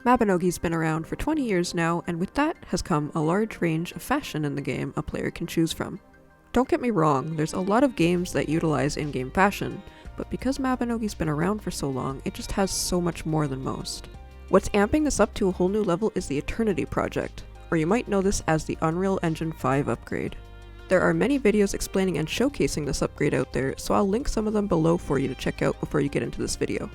Mabinogi's been around for 20 years now, and with that has come a large range of fashion in the game a player can choose from. Don't get me wrong, there's a lot of games that utilize in-game fashion, but because Mabinogi's been around for so long, it just has so much more than most. What's amping this up to a whole new level is the Eternity project, or you might know this as the Unreal Engine 5 upgrade. There are many videos explaining and showcasing this upgrade out there, so I'll link some of them below for you to check out before you get into this video.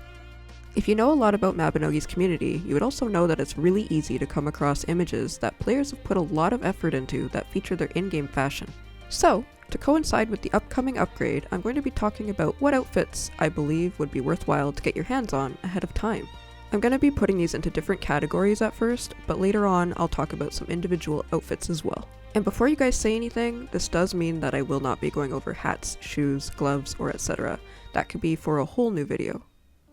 If you know a lot about Mabinogi's community, you would also know that it's really easy to come across images that players have put a lot of effort into that feature their in-game fashion. So, to coincide with the upcoming upgrade, I'm going to be talking about what outfits I believe would be worthwhile to get your hands on ahead of time. I'm going to be putting these into different categories at first, but later on I'll talk about some individual outfits as well. And before you guys say anything, this does mean that I will not be going over hats, shoes, gloves, or etc. That could be for a whole new video.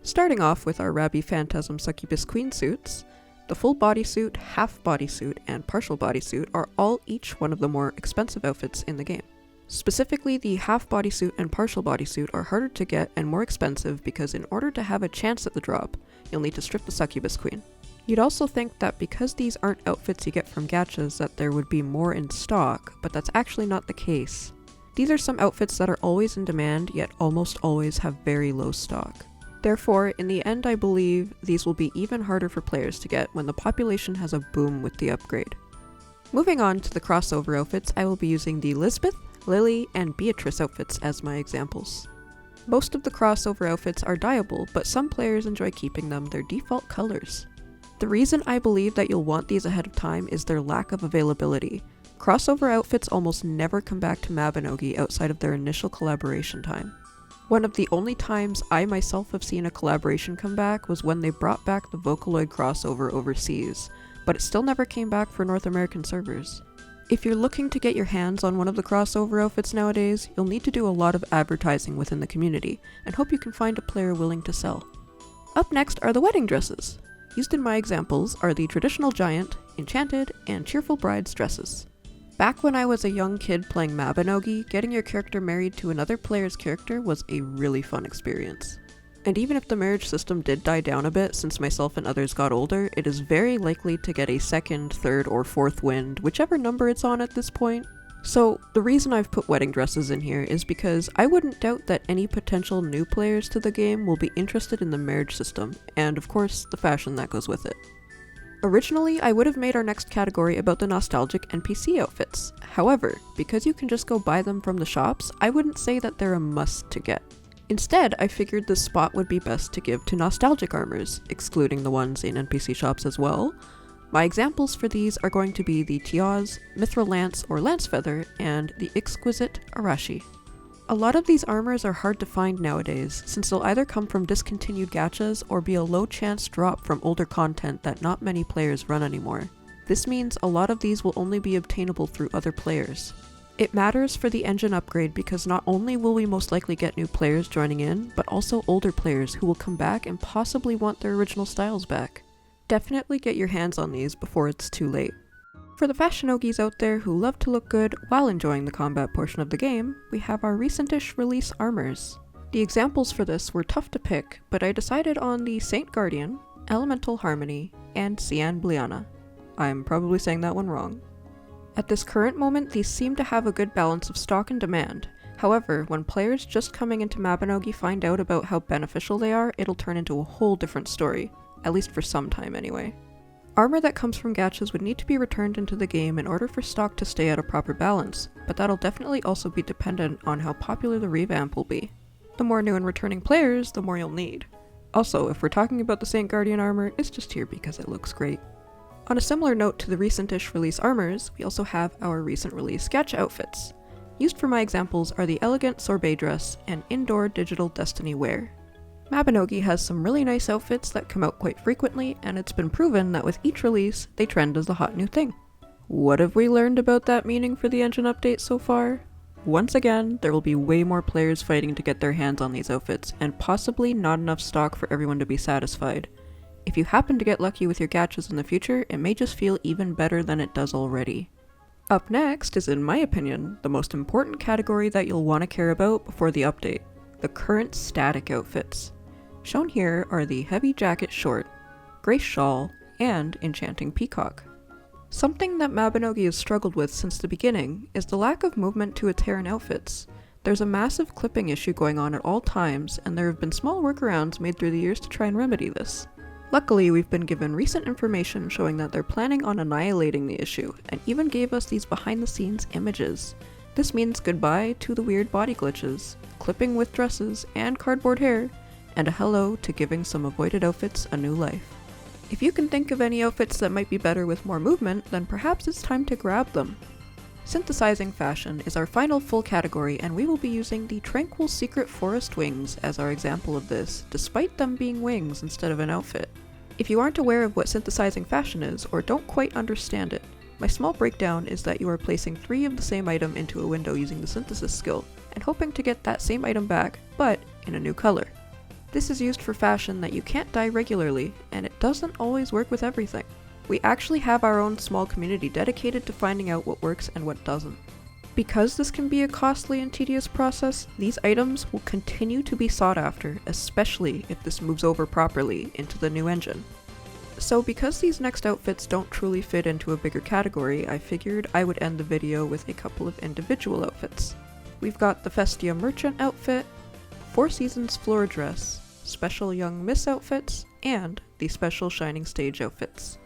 Starting off with our Rabi Phantasm Succubus Queen suits, the full bodysuit, half bodysuit, and partial bodysuit are all each one of the more expensive outfits in the game. Specifically, the half bodysuit and partial bodysuit are harder to get and more expensive because in order to have a chance at the drop, you'll need to strip the Succubus Queen. You'd also think that because these aren't outfits you get from gachas that there would be more in stock, but that's actually not the case. These are some outfits that are always in demand, yet almost always have very low stock. Therefore, in the end I believe these will be even harder for players to get when the population has a boom with the upgrade. Moving on to the crossover outfits, I will be using the Lisbeth, Lily, and Beatrice outfits as my examples. Most of the crossover outfits are dyeable, but some players enjoy keeping them their default colors. The reason I believe that you'll want these ahead of time is their lack of availability. Crossover outfits almost never come back to Mabinogi outside of their initial collaboration time. One of the only times I myself have seen a collaboration come back was when they brought back the Vocaloid crossover overseas, but it still never came back for North American servers. If you're looking to get your hands on one of the crossover outfits nowadays, you'll need to do a lot of advertising within the community, and hope you can find a player willing to sell. Up next are the wedding dresses. Used in my examples are the traditional giant, enchanted, and cheerful bride's dresses. Back when I was a young kid playing Mabinogi, getting your character married to another player's character was a really fun experience. And even if the marriage system did die down a bit since myself and others got older, it is very likely to get a second, third, or fourth wind, whichever number it's on at this point. So the reason I've put wedding dresses in here is because I wouldn't doubt that any potential new players to the game will be interested in the marriage system, and of course the fashion that goes with it. Originally, I would have made our next category about the nostalgic NPC outfits. However, because you can just go buy them from the shops, I wouldn't say that they're a must to get. Instead, I figured this spot would be best to give to nostalgic armors, excluding the ones in NPC shops as well. My examples for these are going to be the Tiaz, Mithril Lance or Lance Feather, and the Exquisite Arashi. A lot of these armors are hard to find nowadays, since they'll either come from discontinued gachas or be a low chance drop from older content that not many players run anymore. This means a lot of these will only be obtainable through other players. It matters for the engine upgrade because not only will we most likely get new players joining in, but also older players who will come back and possibly want their original styles back. Definitely get your hands on these before it's too late. For the fashionogis out there who love to look good while enjoying the combat portion of the game, we have our recentish release armors. The examples for this were tough to pick, but I decided on the Saint Guardian, Elemental Harmony, and Cian Bliana. I'm probably saying that one wrong. At this current moment, these seem to have a good balance of stock and demand. However, when players just coming into Mabinogi find out about how beneficial they are, it'll turn into a whole different story, at least for some time anyway. Armor that comes from gachas would need to be returned into the game in order for stock to stay at a proper balance, but that'll definitely also be dependent on how popular the revamp will be. The more new and returning players, the more you'll need. Also, if we're talking about the Saint Guardian armor, it's just here because it looks great. On a similar note to the recentish release armors, we also have our recent release gacha outfits. Used for my examples are the elegant sorbet dress and indoor digital destiny wear. Mabinogi has some really nice outfits that come out quite frequently, and it's been proven that with each release, they trend as the hot new thing. What have we learned about that meaning for the engine update so far? Once again, there will be way more players fighting to get their hands on these outfits, and possibly not enough stock for everyone to be satisfied. If you happen to get lucky with your gachas in the future, it may just feel even better than it does already. Up next is, in my opinion, the most important category that you'll want to care about before the update: the current static outfits. Shown here are the heavy jacket short, grey shawl, and Enchanting Peacock. Something that Mabinogi has struggled with since the beginning is the lack of movement to its hair and outfits. There's a massive clipping issue going on at all times, and there have been small workarounds made through the years to try and remedy this. Luckily, we've been given recent information showing that they're planning on annihilating the issue, and even gave us these behind-the-scenes images. This means goodbye to the weird body glitches, clipping with dresses and cardboard hair, and a hello to giving some avoided outfits a new life. If you can think of any outfits that might be better with more movement, then perhaps it's time to grab them. Synthesizing fashion is our final full category, and we will be using the Tranquil Secret Forest wings as our example of this, despite them being wings instead of an outfit. If you aren't aware of what synthesizing fashion is, or don't quite understand it, my small breakdown is that you are placing 3 of the same item into a window using the synthesis skill, and hoping to get that same item back, but in a new color. This is used for fashion that you can't dye regularly, and it doesn't always work with everything. We actually have our own small community dedicated to finding out what works and what doesn't. Because this can be a costly and tedious process, these items will continue to be sought after, especially if this moves over properly into the new engine. So because these next outfits don't truly fit into a bigger category, I figured I would end the video with a couple of individual outfits. We've got the Festia Merchant outfit, Four Seasons floor dress, special Young Miss outfits, and the special Shining Stage outfits.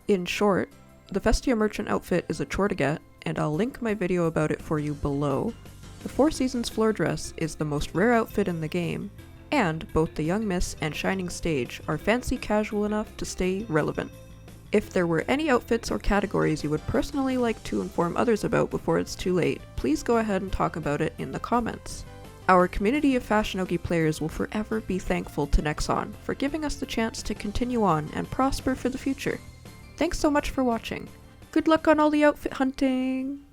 In short, the Festia Merchant outfit is a chore to get, and I'll link my video about it for you below. The Four Seasons floor dress is the most rare outfit in the game, and both the Young Miss and Shining Stage are fancy casual enough to stay relevant. If there were any outfits or categories you would personally like to inform others about before it's too late, please go ahead and talk about it in the comments. Our community of Fashionogi players will forever be thankful to Nexon for giving us the chance to continue on and prosper for the future. Thanks so much for watching. Good luck on all the outfit hunting!